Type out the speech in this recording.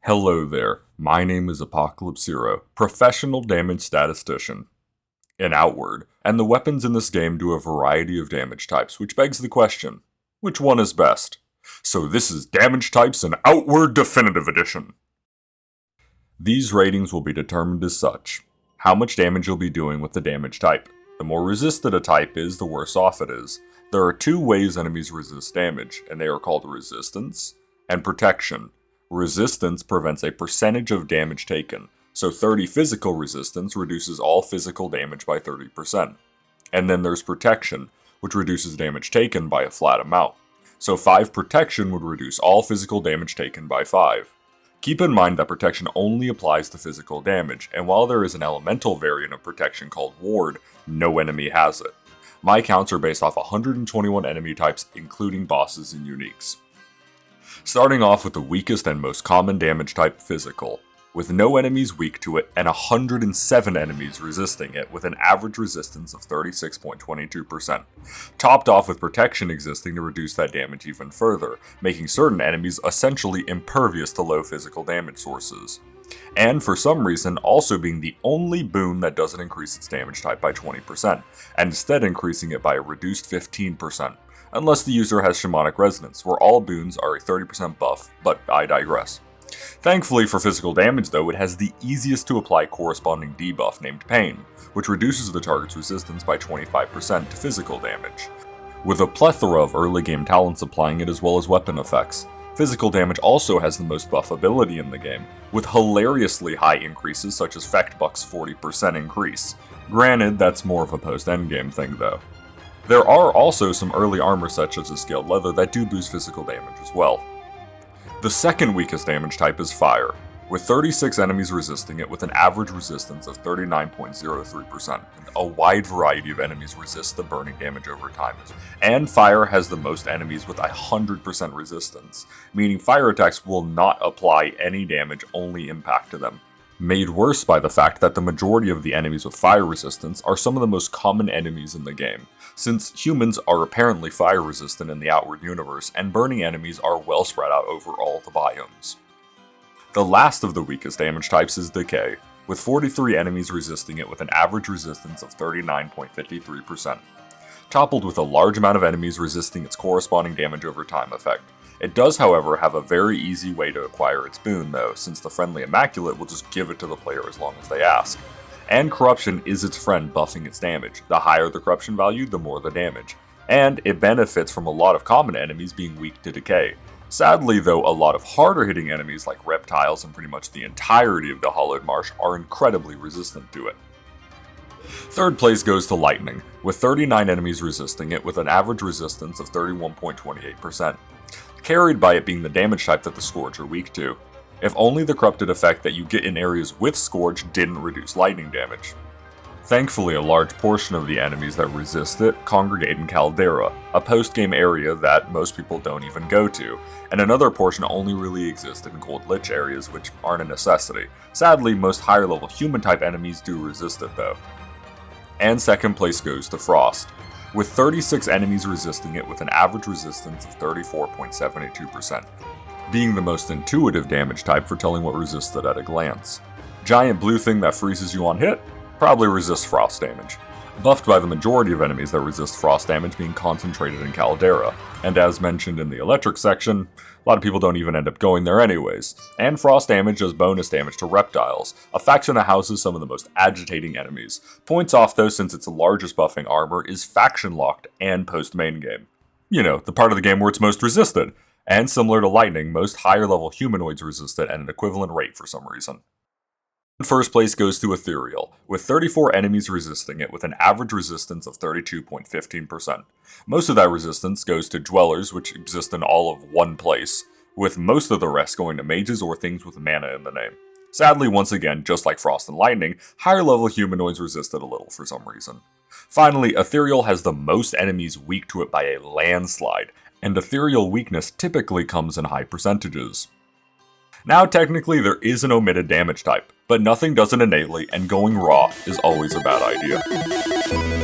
Hello there, my name is Apocalypse Zero, professional damage statistician. In Outward, and the weapons in this game do a variety of damage types, which begs the question, which one is best? So this is Damage Types in Outward Definitive Edition. These ratings will be determined as such. How much damage you'll be doing with the damage type. The more resisted a type is, the worse off it is. There are two ways enemies resist damage, and they are called resistance and protection. Resistance prevents a percentage of damage taken, so 30 physical resistance reduces all physical damage by 30%. And then there's protection, which reduces damage taken by a flat amount. So 5 protection would reduce all physical damage taken by 5. Keep in mind that protection only applies to physical damage, and while there is an elemental variant of protection called ward, no enemy has it. My counts are based off 121 enemy types, including bosses and uniques. Starting off with the weakest and most common damage type, physical, with no enemies weak to it and 107 enemies resisting it with an average resistance of 36.22%, topped off with protection existing to reduce that damage even further, making certain enemies essentially impervious to low physical damage sources. And for some reason also being the only boon that doesn't increase its damage type by 20%, and instead increasing it by a reduced 15%. Unless the user has Shamanic Resonance, where all boons are a 30% buff, but I digress. Thankfully for physical damage though, it has the easiest to apply corresponding debuff named Pain, which reduces the target's resistance by 25% to physical damage. With a plethora of early game talents applying it as well as weapon effects. Physical damage also has the most buff ability in the game, with hilariously high increases such as Fechtbuck's 40% increase. Granted, that's more of a post-endgame thing though. There are also some early armor sets such as Scaled Leather that do boost physical damage as well. The second weakest damage type is Fire, with 36 enemies resisting it with an average resistance of 39.03%, and a wide variety of enemies resist the burning damage over time. And Fire has the most enemies with 100% resistance, meaning fire attacks will not apply any damage, only impact to them. Made worse by the fact that the majority of the enemies with fire resistance are some of the most common enemies in the game, since humans are apparently fire resistant in the Outward universe, and burning enemies are well spread out over all the biomes. The last of the weakest damage types is Decay, with 43 enemies resisting it with an average resistance of 39.53%, toppled with a large amount of enemies resisting its corresponding damage over time effect. It does, however, have a very easy way to acquire its boon though, since the friendly Immaculate will just give it to the player as long as they ask. And Corruption is its friend buffing its damage. The higher the Corruption value, the more the damage. And it benefits from a lot of common enemies being weak to Decay. Sadly though, a lot of harder hitting enemies like reptiles and pretty much the entirety of the Hollowed Marsh are incredibly resistant to it. Third place goes to Lightning, with 39 enemies resisting it with an average resistance of 31.28%. Carried by it being the damage type that the Scourge are weak to, if only the corrupted effect that you get in areas with Scourge didn't reduce lightning damage. Thankfully, a large portion of the enemies that resist it congregate in Caldera, a post-game area that most people don't even go to, and another portion only really exists in Gold Lich areas, which aren't a necessity. Sadly, most higher level human type enemies do resist it though. And second place goes to Frost, with 36 enemies resisting it with an average resistance of 34.72%, being the most intuitive damage type for telling what resists it at a glance. Giant blue thing that freezes you on hit probably resists frost damage, buffed by the majority of enemies that resist frost damage being concentrated in Caldera, and as mentioned in the electric section, a lot of people don't even end up going there anyways. And frost damage does bonus damage to reptiles, a faction that houses some of the most agitating enemies. Points off though, since its largest buffing armor is faction locked and post main game. You know, the part of the game where it's most resisted. And similar to Lightning, most higher level humanoids resist it at an equivalent rate for some reason. First place goes to Ethereal, with 34 enemies resisting it with an average resistance of 32.15%. Most of that resistance goes to Dwellers, which exist in all of one place, with most of the rest going to mages or things with mana in the name. Sadly, once again, just like Frost and Lightning, higher level humanoids resist it a little for some reason. Finally, Ethereal has the most enemies weak to it by a landslide, and Ethereal weakness typically comes in high percentages. Now technically there is an omitted damage type, but nothing does it innately, and going raw is always a bad idea.